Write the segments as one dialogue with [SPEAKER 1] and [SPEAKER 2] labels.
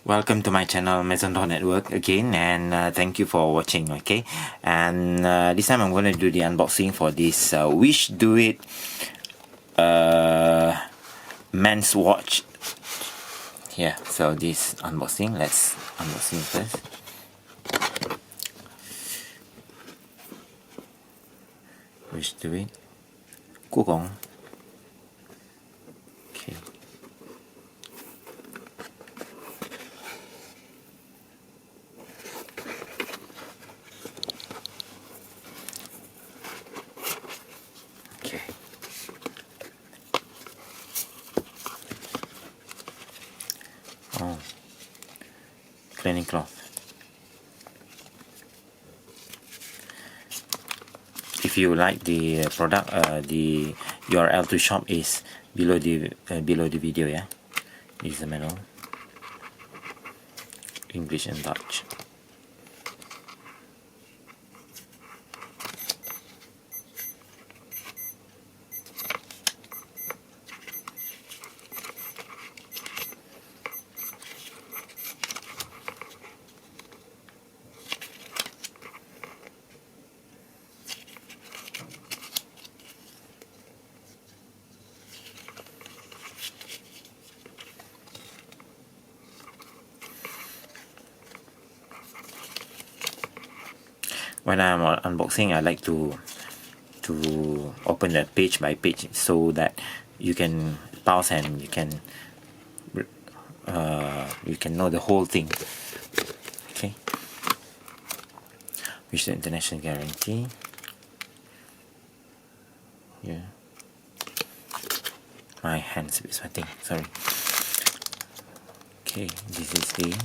[SPEAKER 1] Welcome to my channel Maison Network again, and thank you for watching. Okay, and this time I'm going to do the unboxing for this Wishdoit men's watch. Yeah, so this unboxing, let's unboxing first. Wishdoit W133Gwm1 Okay. Okay. Oh, cleaning cloth. If you like the product, the URL to shop is below the video. Yeah, this is the manual, English and Dutch. When I'm unboxing, I like to open that page by page so that you can pause and you can know the whole thing. Okay. Which the international guarantee. Yeah. My hands a bit sweating. Sorry. Okay, this is the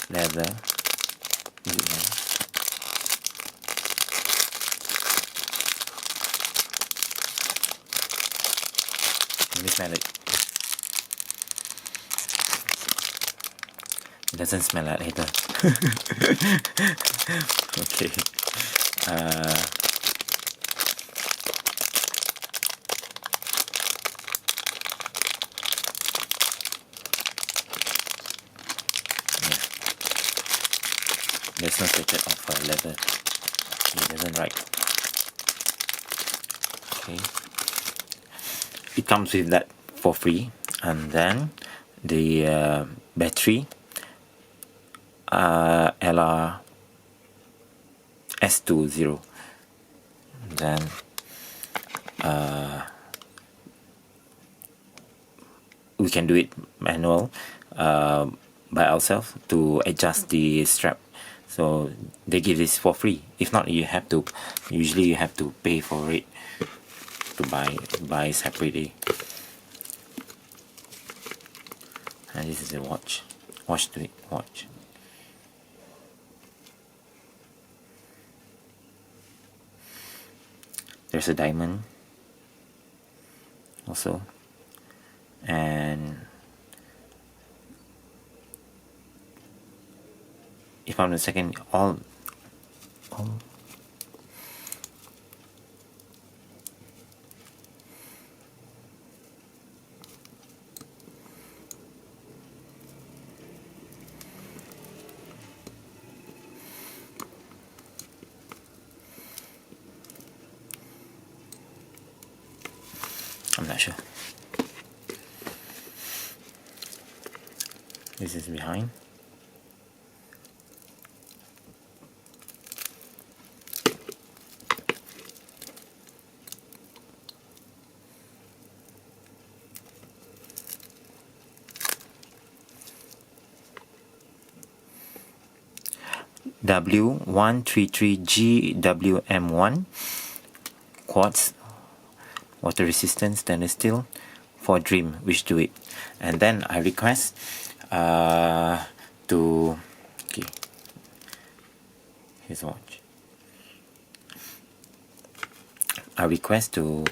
[SPEAKER 1] leather. Let me smell it. It doesn't smell like leather. Okay. There's no packet of leather. It doesn't write. Okay. It comes with that for free, and then the battery LR S20. Then we can do it manual by ourselves to adjust the strap. So they give this for free. If not, you have to usually pay for it, to buy separately. And this is a watch. Wishdoit watch. There's a diamond also, and if I'm the second, all I'm not sure. This is behind. W133Gwm1 Quartz, water resistant stainless steel, for Dream Wishdoit. And then I request to okay, here's a watch. I request to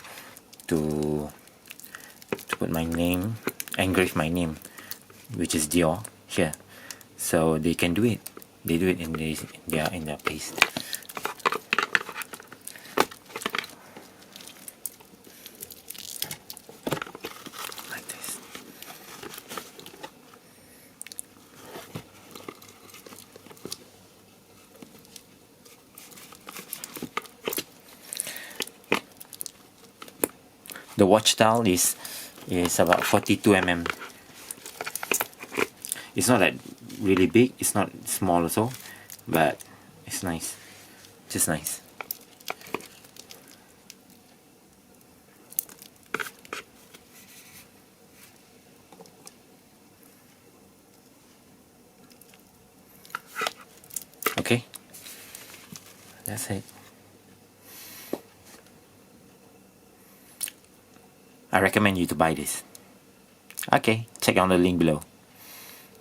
[SPEAKER 1] put my name, engrave my name, which is Dior, here, so they can do it. They do it in their place. Like this. The watch dial is about 42 mm. It's not that really big, it's not small also, but it's nice, just nice. Okay, that's it. I recommend you to buy this. Okay, check out the link below.